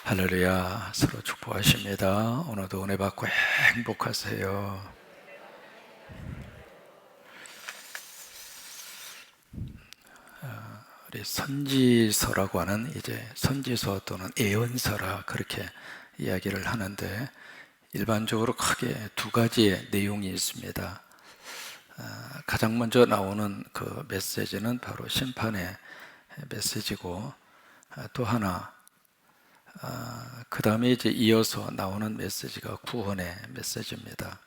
할렐루야. 서로 축복하십니다. 오늘도 은혜 받고 행복하세요. 우리 선지서라고 하는 이제 선지서 또는 예언서라 그렇게 이야기를 하는데 일반적으로 크게 두 가지의 내용이 있습니다. 가장 먼저 나오는 그 메시지는 바로 심판의 메시지고 또 하나 그 다음에 이제 이어서 나오는 메시지가 구원의 메시지입니다.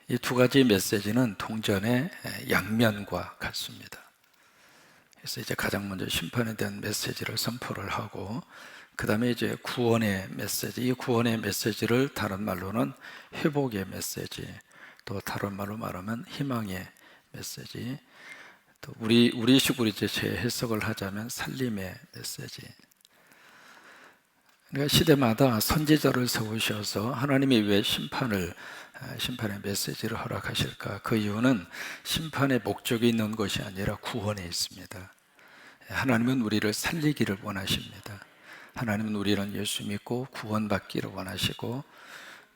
이 두 가지 메시지는 동전의 양면과 같습니다. 그래서 이제 가장 먼저 심판에 대한 메시지를 선포를 하고, 그 다음에 이제 구원의 메시지, 이 구원의 메시지를 다른 말로는 회복의 메시지, 또 다른 말로 말하면 희망의 메시지, 또 우리식으로 이제 재해석을 하자면 살림의 메시지. 그러니까 시대마다 선지자를 세우셔서 하나님이 왜 심판의 메시지를 허락하실까? 그 이유는 심판의 목적이 있는 것이 아니라 구원에 있습니다. 하나님은 우리를 살리기를 원하십니다. 하나님은 우리는 예수 믿고 구원받기를 원하시고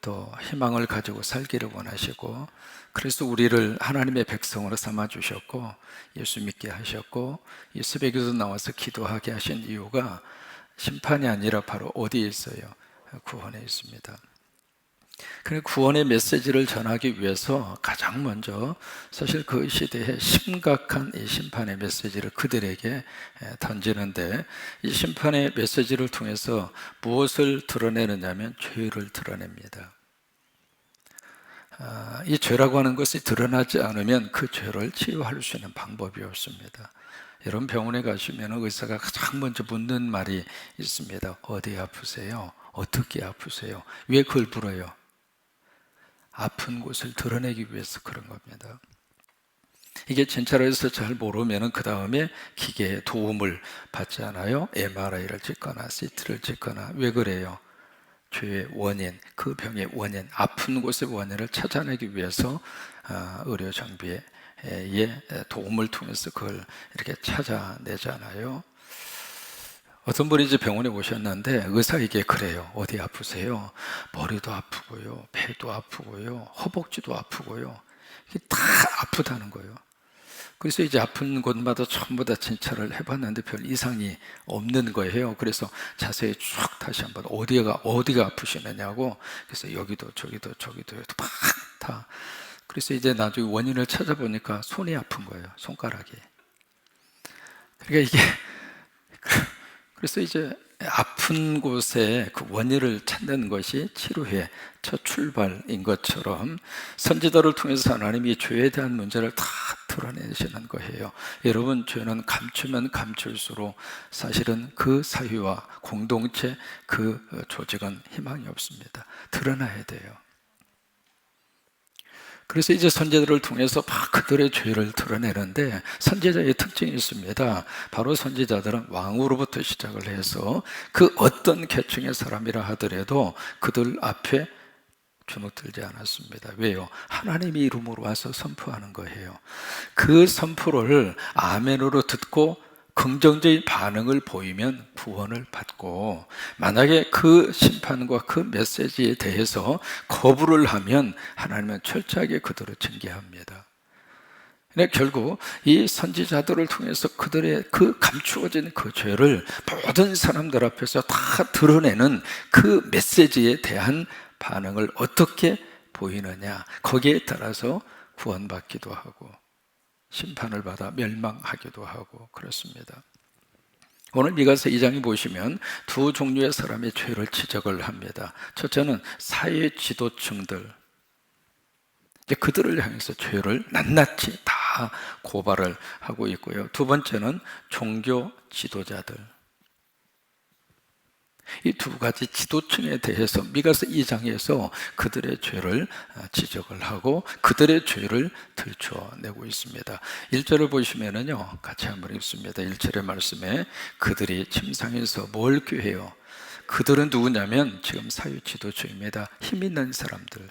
또 희망을 가지고 살기를 원하시고, 그래서 우리를 하나님의 백성으로 삼아주셨고 예수 믿게 하셨고 이 새벽에도 나와서 기도하게 하신 이유가 심판이 아니라 바로 어디에 있어요? 구원에 있습니다. 그래, 구원의 메시지를 전하기 위해서 가장 먼저 사실 그 시대에 심각한 이 심판의 메시지를 그들에게 던지는데, 이 심판의 메시지를 통해서 무엇을 드러내느냐면 죄를 드러냅니다. 이 죄라고 하는 것이 드러나지 않으면 그 죄를 치유할 수 있는 방법이 없습니다. 여러분, 병원에 가시면 의사가 가장 먼저 묻는 말이 있습니다. 어디 아프세요? 어떻게 아프세요? 왜 그걸 물어요? 아픈 곳을 드러내기 위해서 그런 겁니다. 이게 진짜로 해서 잘 모르면 그 다음에 기계의 도움을 받지 않아요? MRI를 찍거나 CT를 찍거나. 왜 그래요? 죄의 원인, 그 병의 원인, 아픈 곳의 원인을 찾아내기 위해서 의료 장비의 도움을 통해서 그걸 이렇게 찾아내잖아요. 어떤 분이 이제 병원에 오셨는데 의사에게 그래요. 어디 아프세요? 머리도 아프고요, 배도 아프고요, 허벅지도 아프고요. 이게 다 아프다는 거예요. 그래서 이제 아픈 곳마다 전부 다 진찰을 해봤는데 별 이상이 없는 거예요. 그래서 자세히 쭉 다시 한번 어디가 아프시느냐고. 그래서 여기도 저기도 막 다. 그래서 이제 나중에 원인을 찾아보니까 손이 아픈 거예요. 손가락이. 그러니까 이게 그래서 이제 아픈 곳에 그 원인을 찾는 것이 치료의 첫 출발인 것처럼 선지자를 통해서 하나님이 죄에 대한 문제를 다 드러내시는 거예요. 여러분, 죄는 감추면 감출수록 사실은 그 사회와 공동체, 그 조직은 희망이 없습니다. 드러나야 돼요. 그래서 이제 선지자들을 통해서 막 그들의 죄를 드러내는데, 선지자의 특징이 있습니다. 바로 선지자들은 왕으로부터 시작을 해서 그 어떤 계층의 사람이라 하더라도 그들 앞에 주눅들지 않았습니다. 왜요? 하나님의 이름으로 와서 선포하는 거예요. 그 선포를 아멘으로 듣고 긍정적인 반응을 보이면 구원을 받고, 만약에 그 심판과 그 메시지에 대해서 거부를 하면 하나님은 철저하게 그들을 징계합니다. 근데 결국 이 선지자들을 통해서 그들의 그 감추어진 그 죄를 모든 사람들 앞에서 다 드러내는 그 메시지에 대한 반응을 어떻게 보이느냐, 거기에 따라서 구원받기도 하고 심판을 받아 멸망하기도 하고 그렇습니다. 오늘 미가서 2장에 보시면 두 종류의 사람의 죄를 지적을 합니다. 첫째는 사회 지도층들, 그들을 향해서 죄를 낱낱이 다 고발을 하고 있고요. 두 번째는 종교 지도자들. 이 두 가지 지도층에 대해서 미가서 2장에서 그들의 죄를 지적을 하고 그들의 죄를 들춰내고 있습니다. 1절을 보시면은요, 같이 한번 읽습니다. 1절의 말씀에 그들이 침상에서 뭘 꾀해요? 그들은 누구냐면 지금 사회 지도층입니다. 힘 있는 사람들,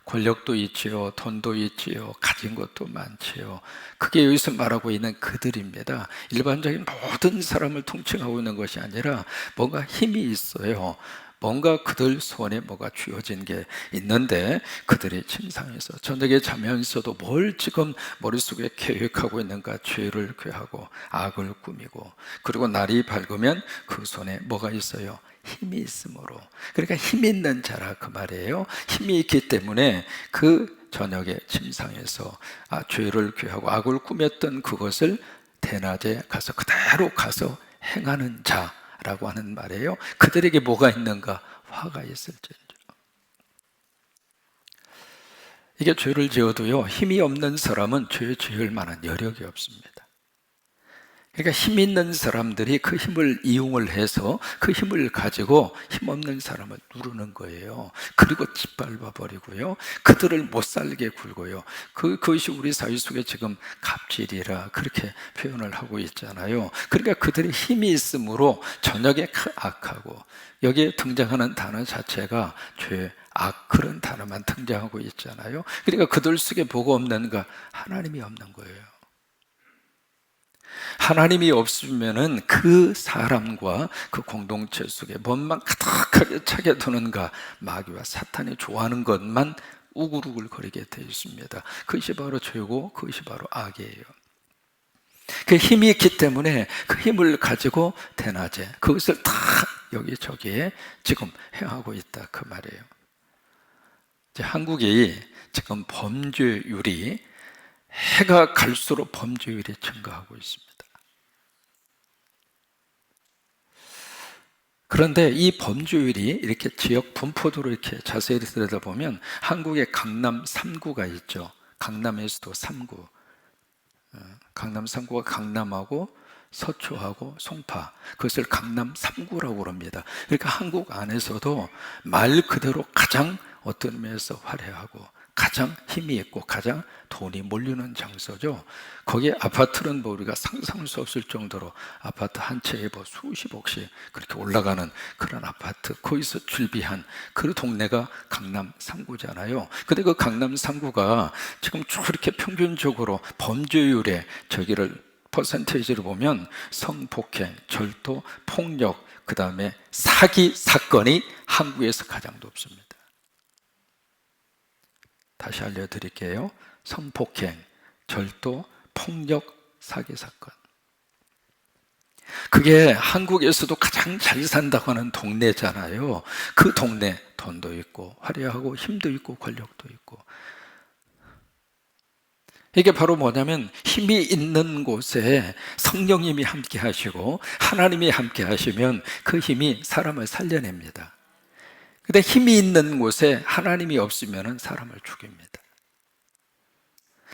권력도 있지요, 돈도 있지요, 가진 것도 많지요. 그게 여기서 말하고 있는 그들입니다. 일반적인 모든 사람을 통칭하고 있는 것이 아니라 뭔가 힘이 있어요. 뭔가 그들 손에 뭐가 쥐어진 게 있는데, 그들이 침상에서 저녁에 자면서도 뭘 지금 머릿속에 계획하고 있는가? 죄를 꾀하고 악을 꾸미고, 그리고 날이 밝으면 그 손에 뭐가 있어요? 힘이 있으므로. 그러니까 힘 있는 자라 그 말이에요. 힘이 있기 때문에 그 저녁에 침상에서 죄를 꾀하고 악을 꾸몄던 그것을 대낮에 가서 그대로 가서 행하는 자라고 하는 말이에요. 그들에게 뭐가 있는가? 화가 있을지언정. 이게 죄를 지어도요, 힘이 없는 사람은 죄 지을 만한 여력이 없습니다. 그러니까 힘 있는 사람들이 그 힘을 이용을 해서 그 힘을 가지고 힘없는 사람을 누르는 거예요. 그리고 짓밟아 버리고요, 그들을 못 살게 굴고요. 그것이 우리 사회 속에 지금 갑질이라 그렇게 표현을 하고 있잖아요. 그러니까 그들의 힘이 있으므로 저녁에 악하고, 여기에 등장하는 단어 자체가 죄, 악, 그런 단어만 등장하고 있잖아요. 그러니까 그들 속에 뭐가 없는가? 하나님이 없는 거예요. 하나님이 없으면은 그 사람과 그 공동체 속에 뭔만 가득하게 차게 두는가? 마귀와 사탄이 좋아하는 것만 우글우글거리게 되어 있습니다. 그것이 바로 죄고, 그것이 바로 악이에요. 그 힘이 있기 때문에 그 힘을 가지고 대낮에 그것을 다 여기저기에 지금 행하고 있다 그 말이에요. 이제 한국이 지금 범죄율이, 해가 갈수록 범죄율이 증가하고 있습니다. 그런데 이 범죄율이 이렇게 지역 분포도로 이렇게 자세히 들여다보면 한국의 강남 3구가 있죠. 강남에서도 3구. 강남 3구가 강남하고 서초하고 송파, 그것을 강남 3구라고 그럽니다. 그러니까 한국 안에서도 말 그대로 가장 어떤 면에서 화려하고 가장 힘이 있고 가장 돈이 몰리는 장소죠. 거기에 아파트는 뭐 우리가 상상할 수 없을 정도로 아파트 한 채에 뭐 수십억씩 그렇게 올라가는 그런 아파트, 거기서 출비한 그 동네가 강남 3구잖아요. 근데 그 강남 3구가 지금 쭉 이렇게 평균적으로 범죄율의 저기를 퍼센테이지를 보면 성폭행, 절도, 폭력, 그 다음에 사기 사건이 한국에서 가장 높습니다. 다시 알려드릴게요. 성폭행, 절도, 폭력, 사기 사건. 그게 한국에서도 가장 잘 산다고 하는 동네잖아요. 그 동네 돈도 있고 화려하고 힘도 있고 권력도 있고. 이게 바로 뭐냐면 힘이 있는 곳에 성령님이 함께 하시고 하나님이 함께 하시면 그 힘이 사람을 살려냅니다. 근데 힘이 있는 곳에 하나님이 없으면 사람을 죽입니다.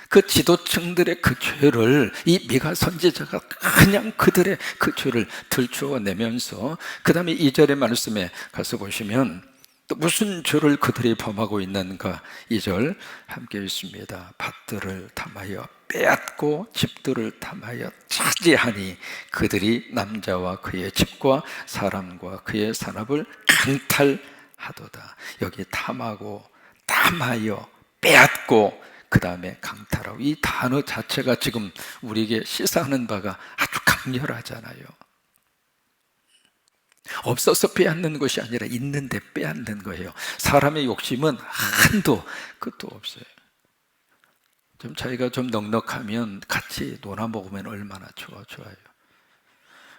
그 지도층들의 그 죄를 이 미가 선지자가 그냥 그들의 그 죄를 들추어내면서, 그 다음에 2절의 말씀에 가서 보시면 또 무슨 죄를 그들이 범하고 있는가? 2절 함께 있습니다. 밭들을 탐하여 빼앗고 집들을 탐하여 차지하니 그들이 남자와 그의 집과 사람과 그의 산업을 강탈하도다. 여기 탐하고 탐하여 빼앗고 그 다음에 강탈하고, 이 단어 자체가 지금 우리에게 시사하는 바가 아주 강렬하잖아요. 없어서 빼앗는 것이 아니라 있는데 빼앗는 거예요. 사람의 욕심은 한도 끝도 없어요. 좀 자기가 좀 넉넉하면 같이 놀아 먹으면 얼마나 좋아요.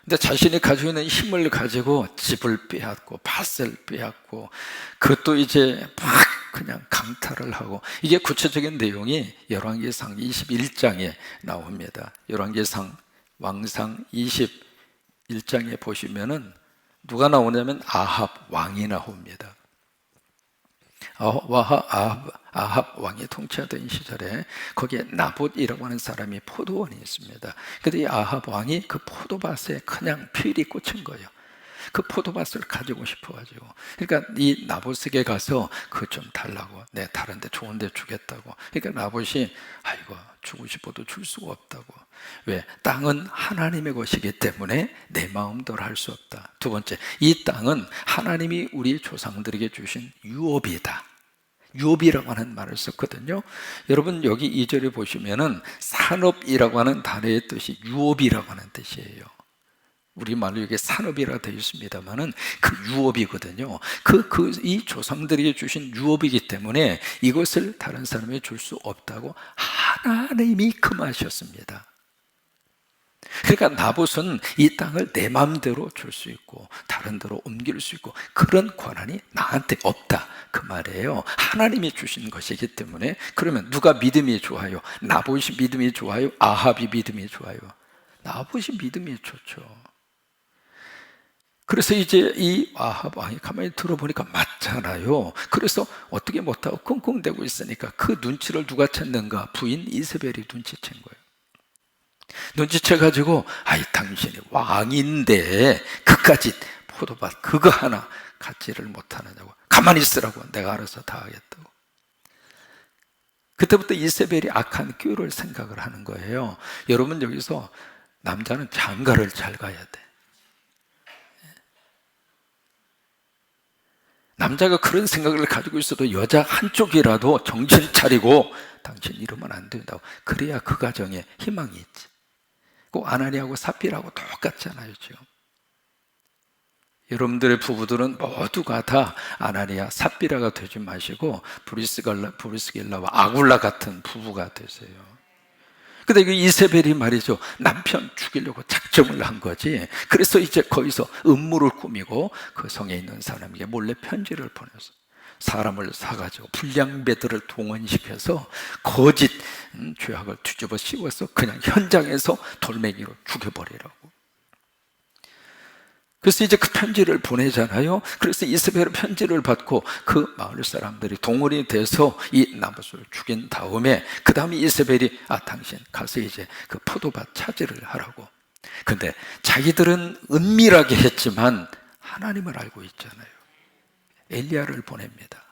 근데 자신이 가지고 있는 힘을 가지고 집을 빼앗고 밭을 빼앗고, 그것도 이제 막 그냥 강탈을 하고, 이게 구체적인 내용이 열왕기상 21장에 나옵니다. 열왕기상 왕상 21장에 보시면은 누가 나오냐면 아합 왕이 나옵니다. 아합 왕이 통치하던 시절에 거기에 나봇이라고 하는 사람이 포도원이 있습니다. 근데 이 아합 왕이 그 포도밭에 그냥 필이 꽂힌 거예요. 그 포도밭을 가지고 싶어가지고, 그러니까 이 나봇에게 가서 그거 좀 달라고, 내 다른데 좋은데 주겠다고. 그러니까 나봇이 아이고 주고 싶어도 줄 수가 없다고. 왜? 땅은 하나님의 것이기 때문에 내 마음대로 할 수 없다. 두 번째, 이 땅은 하나님이 우리 조상들에게 주신 유업이다. 유업이라고 하는 말을 썼거든요. 여러분 여기 2절에 보시면은 산업이라고 하는 단어의 뜻이 유업이라고 하는 뜻이에요. 우리말로 이게 산업이라 되어 있습니다만은 그 유업이거든요. 이 조상들이 주신 유업이기 때문에 이것을 다른 사람에게 줄 수 없다고 하나님이 금하셨습니다. 그러니까 나봇은 이 땅을 내 마음대로 줄 수 있고 다른 데로 옮길 수 있고 그런 권한이 나한테 없다 그 말이에요. 하나님이 주신 것이기 때문에. 그러면 누가 믿음이 좋아요? 나봇이 믿음이 좋아요? 아합이 믿음이 좋아요? 나봇이 믿음이 좋죠. 그래서 이제 이 아합 왕이 가만히 들어보니까 맞잖아요. 그래서 어떻게 못하고 끙끙대고 있으니까 그 눈치를 누가 챘는가? 부인 이세벨이 눈치챈 거예요. 눈치채가지고 아이 당신이 왕인데 그까짓 포도밭 그거 하나 갖지를 못하느냐고. 가만히 있으라고. 내가 알아서 다 하겠다고. 그때부터 이세벨이 악한 꾀를 생각을 하는 거예요. 여러분 여기서 남자는 장가를 잘 가야 돼. 남자가 그런 생각을 가지고 있어도 여자 한쪽이라도 정신 차리고 당신 이러면 안 된다고. 그래야 그 가정에 희망이 있지. 꼭 아나니하고 삽비라고 똑같잖아요 지금. 여러분들의 부부들은 모두가 다 아나니아 삽비라가 되지 마시고 브리스길라와 아굴라 같은 부부가 되세요. 근데 그 이세벨이 말이죠, 남편 죽이려고 작정을 한 거지. 그래서 이제 거기서 음모를 꾸미고 그 성에 있는 사람에게 몰래 편지를 보내서 사람을 사가지고 불량배들을 동원시켜서 거짓 죄악을 뒤집어 씌워서 그냥 현장에서 돌멩이로 죽여버리라고. 그래서 이제 그 편지를 보내잖아요. 그래서 이세벨은 편지를 받고 그 마을 사람들이 동원이 돼서 이 나봇을 죽인 다음에 그 다음에 이세벨이 당신 가서 이제 그 포도밭 차지를 하라고. 근데 자기들은 은밀하게 했지만 하나님을 알고 있잖아요. 엘리야를 보냅니다.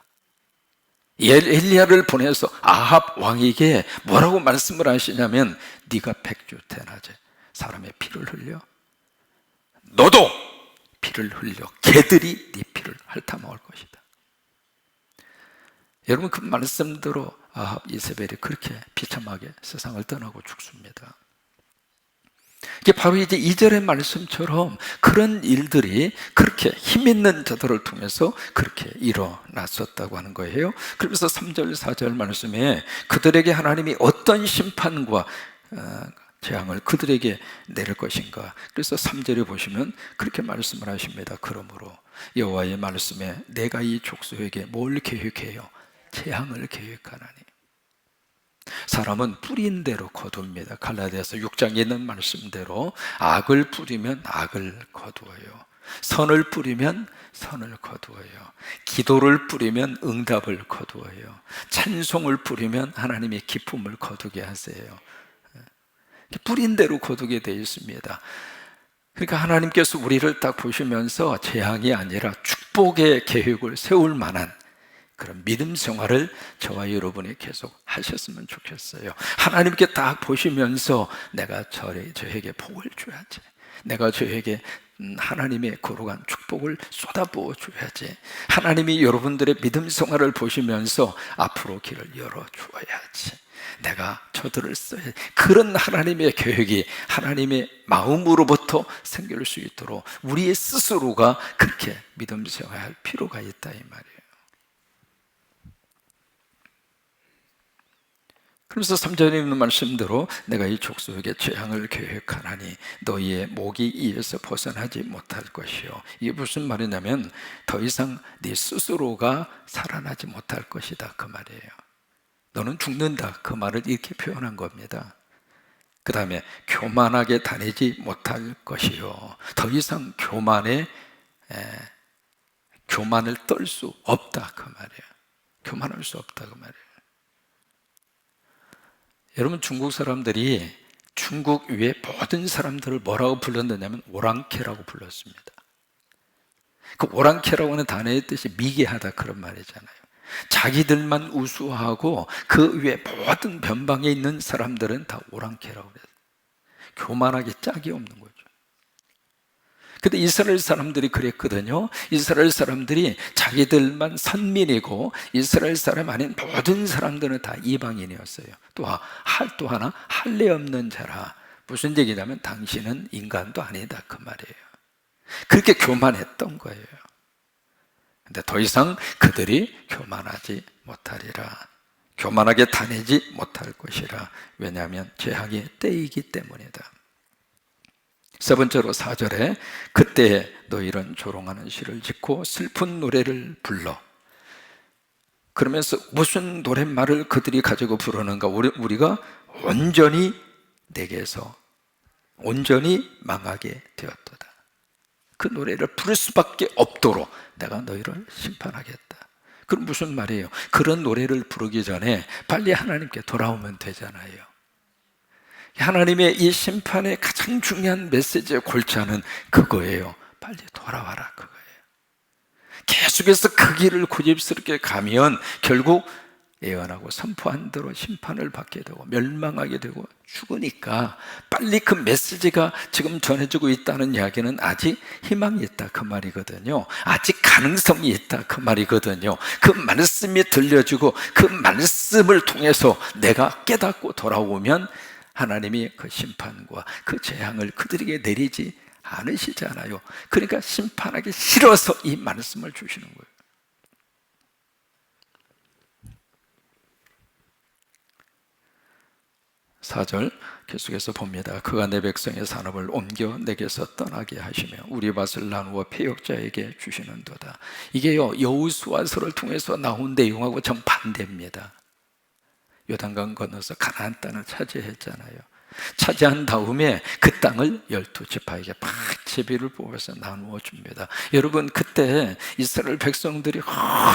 엘리야를 보내서 아합 왕에게 뭐라고 말씀을 하시냐면 네가 100주 대낮에 사람의 피를 흘려 너도 피를 흘려 개들이 네 피를 핥아먹을 것이다. 여러분 그 말씀대로 아합 이세벨이 그렇게 비참하게 세상을 떠나고 죽습니다. 이게 바로 이제 2절의 말씀처럼 그런 일들이 그렇게 힘 있는 자들을 통해서 그렇게 일어났었다고 하는 거예요. 그래서 3절 4절 말씀에 그들에게 하나님이 어떤 심판과 재앙을 그들에게 내릴 것인가. 그래서 3절에 보시면 그렇게 말씀을 하십니다. 그러므로 여호와의 말씀에 내가 이 족속에게 뭘 계획해요? 재앙을 계획하나니. 사람은 뿌린 대로 거둡니다. 갈라디아서 6장에 있는 말씀대로 악을 뿌리면 악을 거두어요. 선을 뿌리면 선을 거두어요. 기도를 뿌리면 응답을 거두어요. 찬송을 뿌리면 하나님의 기쁨을 거두게 하세요. 뿌린 대로 거두게 되어 있습니다. 그러니까 하나님께서 우리를 딱 보시면서 재앙이 아니라 축복의 계획을 세울 만한 그런 믿음 생활을 저와 여러분이 계속 하셨으면 좋겠어요. 하나님께 딱 보시면서 내가 저에게 복을 줘야지. 내가 저에게 하나님의 거룩한 축복을 쏟아부어 줘야지. 하나님이 여러분들의 믿음 생활을 보시면서 앞으로 길을 열어 주어야지. 내가 저들을 써야 그런 하나님의 계획이 하나님의 마음으로부터 생길 수 있도록 우리의 스스로가 그렇게 믿음 생활할 필요가 있다 이 말이에요. 그래서 3절에 있는 말씀대로 내가 이 족속에게 재앙을 계획하나니 너희의 목이 이에서 벗어나지 못할 것이요. 이게 무슨 말이냐면 더 이상 네 스스로가 살아나지 못할 것이다 그 말이에요. 너는 죽는다 그 말을 이렇게 표현한 겁니다. 그 다음에 교만하게 다니지 못할 것이요. 더 이상 교만을 떨 수 없다 그 말이에요. 교만할 수 없다 그 말이에요. 여러분 중국 사람들이 중국 외 모든 사람들을 뭐라고 불렀느냐면 오랑캐라고 불렀습니다. 그 오랑캐라고 하는 단어의 뜻이 미개하다 그런 말이잖아요. 자기들만 우수하고 그 외 모든 변방에 있는 사람들은 다 오랑캐라고 그래요. 교만하게 짝이 없는 거죠. 근데 이스라엘 사람들이 그랬거든요. 이스라엘 사람들이 자기들만 선민이고 이스라엘 사람 아닌 모든 사람들은 다 이방인이었어요. 또 하나 할례 없는 자라. 무슨 얘기냐면 당신은 인간도 아니다 그 말이에요. 그렇게 교만했던 거예요. 근데 더 이상 그들이 교만하지 못하리라. 교만하게 다니지 못할 것이라. 왜냐하면 재앙의 때이기 때문이다. 세 번째로 4절에 그때 너희는 조롱하는 시를 짓고 슬픈 노래를 불러. 그러면서 무슨 노랫말을 그들이 가지고 부르는가? 우리가 온전히 내게서 온전히 망하게 되었도다. 그 노래를 부를 수밖에 없도록 내가 너희를 심판하겠다. 그럼 무슨 말이에요? 그런 노래를 부르기 전에 빨리 하나님께 돌아오면 되잖아요. 하나님의 이 심판의 가장 중요한 메시지의 골자는 그거예요. 빨리 돌아와라 그거예요. 계속해서 그 길을 고집스럽게 가면 결국 예언하고 선포한 대로 심판을 받게 되고 멸망하게 되고 죽으니까 빨리 그 메시지가 지금 전해지고 있다는 이야기는 아직 희망이 있다 그 말이거든요. 아직 가능성이 있다 그 말이거든요. 그 말씀이 들려주고 그 말씀을 통해서 내가 깨닫고 돌아오면 하나님이 그 심판과 그 재앙을 그들에게 내리지 않으시잖아요. 그러니까 심판하기 싫어서 이 말씀을 주시는 거예요. 사절 계속해서 봅니다. 그가 내 백성의 산업을 옮겨 내게서 떠나게 하시며 우리 밭을 나누어 패역자에게 주시는도다. 이게요 여호수아서를 통해서 나온 내용하고 정반대입니다. 요단강 건너서 가나안 땅을 차지했잖아요. 차지한 다음에 그 땅을 12지파에게 막 제비를 뽑아서 나누어 줍니다. 여러분 그때 이스라엘 백성들이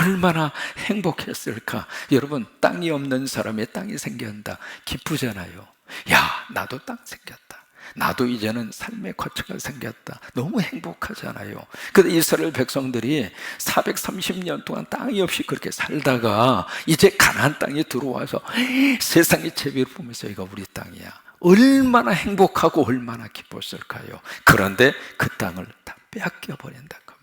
얼마나 행복했을까. 여러분 땅이 없는 사람의 땅이 생긴다 기쁘잖아요. 야 나도 땅 생겼다. 나도 이제는 삶의 거처가 생겼다. 너무 행복하잖아요. 근데 이스라엘 백성들이 430년 동안 땅이 없이 그렇게 살다가 이제 가나안 땅에 들어와서 세상의 제비를 보면서 이거 우리 땅이야. 얼마나 행복하고 얼마나 기뻤을까요? 그런데 그 땅을 다 빼앗겨 버린다 그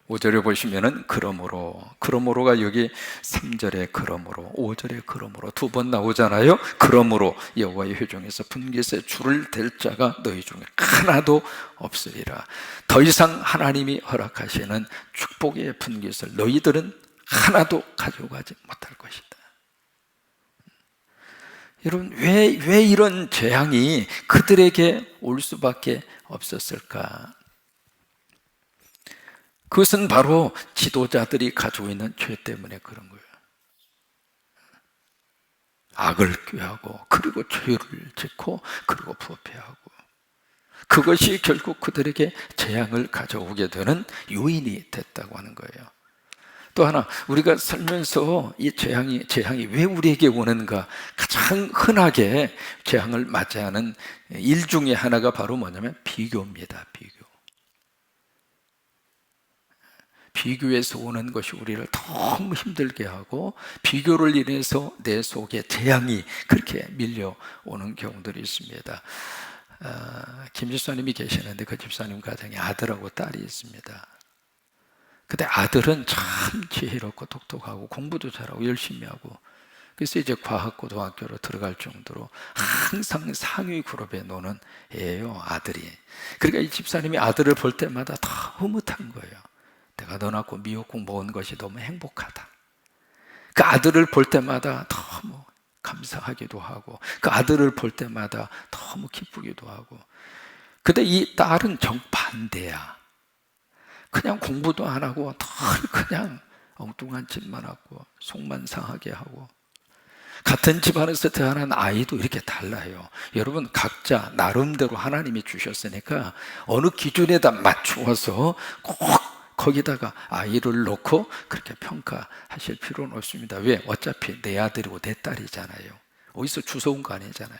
말. 5절에 보시면은 그러므로가 여기 3절에 그러므로 5절에 그러므로 두 번 나오잖아요. 그러므로 여호와의 회중에서 분깃에 줄을 댈 자가 너희 중에 하나도 없으리라. 더 이상 하나님이 허락하시는 축복의 분깃을 너희들은 하나도 가져가지 못할 것이다. 여러분 왜 이런 재앙이 그들에게 올 수밖에 없었을까? 그것은 바로 지도자들이 가지고 있는 죄 때문에 그런 거예요. 악을 꾀하고 그리고 죄를 짓고 그리고 부패하고 그것이 결국 그들에게 재앙을 가져오게 되는 요인이 됐다고 하는 거예요. 또 하나 우리가 살면서 이 재앙이 왜 우리에게 오는가? 가장 흔하게 재앙을 맞이하는 일 중에 하나가 바로 뭐냐면 비교입니다. 비교에서 오는 것이 우리를 너무 힘들게 하고 비교를 인해서 내 속에 재앙이 그렇게 밀려오는 경우들이 있습니다. 김 집사님이 계시는데 그 집사님 가정에 아들하고 딸이 있습니다. 근데 아들은 참 지혜롭고 똑똑하고 공부도 잘하고 열심히 하고 그래서 이제 과학고등학교로 들어갈 정도로 항상 상위 그룹에 노는 애예요 아들이. 그러니까 이 집사님이 아들을 볼 때마다 더 흐뭇한 거예요. 내가 너 낳고 미역국 먹은 것이 너무 행복하다. 그 아들을 볼 때마다 너무 감사하기도 하고 그 아들을 볼 때마다 너무 기쁘기도 하고. 근데 이 딸은 정반대야. 그냥 공부도 안 하고 늘 그냥 엉뚱한 짓만 하고 속만 상하게 하고. 같은 집안에서 태어난 아이도 이렇게 달라요. 여러분 각자 나름대로 하나님이 주셨으니까 어느 기준에다 맞추어서 꼭 거기다가 아이를 놓고 그렇게 평가하실 필요는 없습니다. 왜? 어차피 내 아들이고 내 딸이잖아요. 어디서 주워온 거 아니잖아요.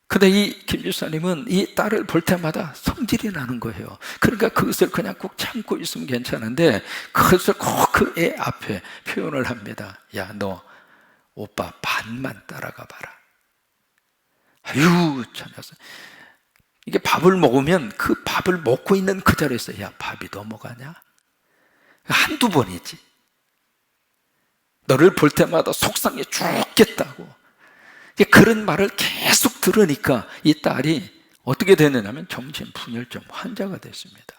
근데 이 김 집사님은 이 딸을 볼 때마다 성질이 나는 거예요. 그러니까 그것을 그냥 꼭 참고 있으면 괜찮은데 그것을 꼭 그 애 앞에 표현을 합니다. 야, 너 오빠 반만 따라가 봐라. 아유, 찾아서. 이게 밥을 먹으면 그 밥을 먹고 있는 그 자리에서 야, 밥이 넘어가냐? 한두 번이지. 너를 볼 때마다 속상해 죽겠다고. 그런 말을 계속 들으니까 이 딸이 어떻게 됐느냐면 정신분열증 환자가 됐습니다.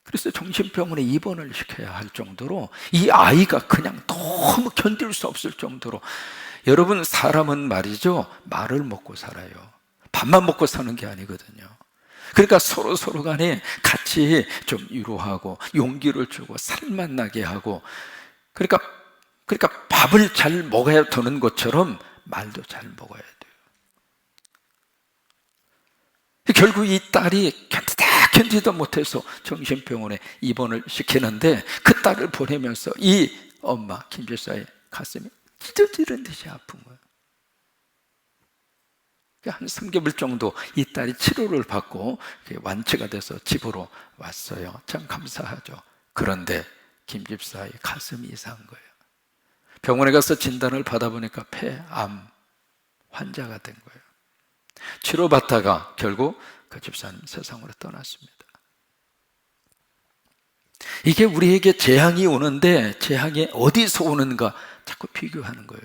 그래서 정신병원에 입원을 시켜야 할 정도로 이 아이가 그냥 너무 견딜 수 없을 정도로, 여러분, 사람은 말이죠, 말을 먹고 살아요. 밥만 먹고 사는 게 아니거든요. 그러니까 서로 간에 같이 좀 위로하고 용기를 주고 살만 나게 하고, 그러니까 밥을 잘 먹어야 되는 것처럼 말도 잘 먹어야 돼요. 결국 이 딸이 견디다 못해서 정신병원에 입원을 시키는데, 그 딸을 보내면서 이 엄마 김 집사의 가슴이 찢어지는 듯이 아픈 거예요. 한 3개월 정도 이 딸이 치료를 받고 완치가 돼서 집으로 왔어요. 참 감사하죠. 그런데 김 집사의 가슴이 이상한 거예요. 병원에 가서 진단을 받아보니까 폐암 환자가 된 거예요. 치료받다가 결국 그 집사님 세상으로 떠났습니다. 이게 우리에게 재앙이 오는데 재앙이 어디서 오는가 자꾸 비교하는 거예요.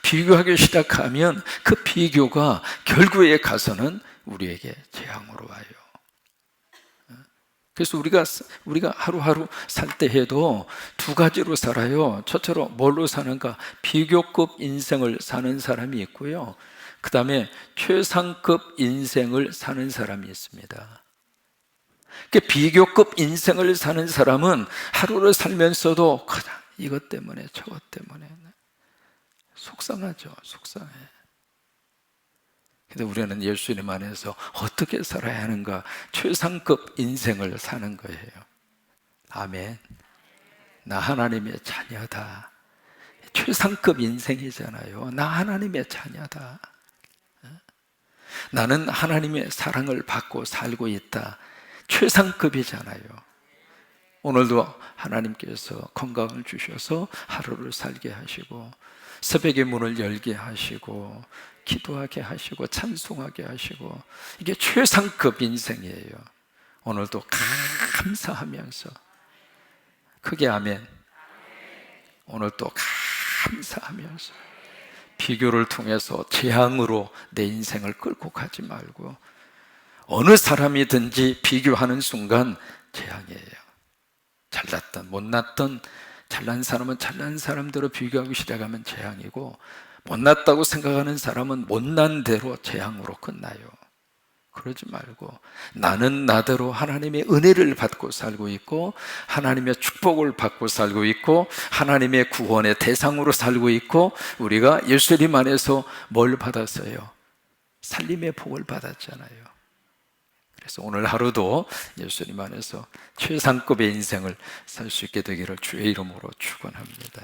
비교하기 시작하면 그 비교가 결국에 가서는 우리에게 재앙으로 와요. 그래서 우리가 하루하루 살 때 해도 두 가지로 살아요. 첫째로 뭘로 사는가? 비교급 인생을 사는 사람이 있고요, 그 다음에 최상급 인생을 사는 사람이 있습니다. 비교급 인생을 사는 사람은 하루를 살면서도 그냥 이것 때문에 저것 때문에 속상하죠. 속상해. 근데 우리는 예수님 안에서 어떻게 살아야 하는가? 최상급 인생을 사는 거예요. 아멘. 나 하나님의 자녀다. 최상급 인생이잖아요. 나 하나님의 자녀다. 나는 하나님의 사랑을 받고 살고 있다. 최상급이잖아요. 오늘도 하나님께서 건강을 주셔서 하루를 살게 하시고, 새벽의 문을 열게 하시고, 기도하게 하시고, 찬송하게 하시고, 이게 최상급 인생이에요. 오늘도 감사하면서 크게 아멘. 오늘도 감사하면서 비교를 통해서 재앙으로 내 인생을 끌고 가지 말고, 어느 사람이든지 비교하는 순간 재앙이에요. 잘났던 못났던, 잘난 사람은 잘난 사람대로 비교하기 시작하면 재앙이고, 못났다고 생각하는 사람은 못난 대로 재앙으로 끝나요. 그러지 말고 나는 나대로 하나님의 은혜를 받고 살고 있고, 하나님의 축복을 받고 살고 있고, 하나님의 구원의 대상으로 살고 있고, 우리가 예수님 안에서 뭘 받았어요? 살림의 복을 받았잖아요. 그래서 오늘 하루도 예수님 안에서 최상급의 인생을 살 수 있게 되기를 주의 이름으로 축원합니다.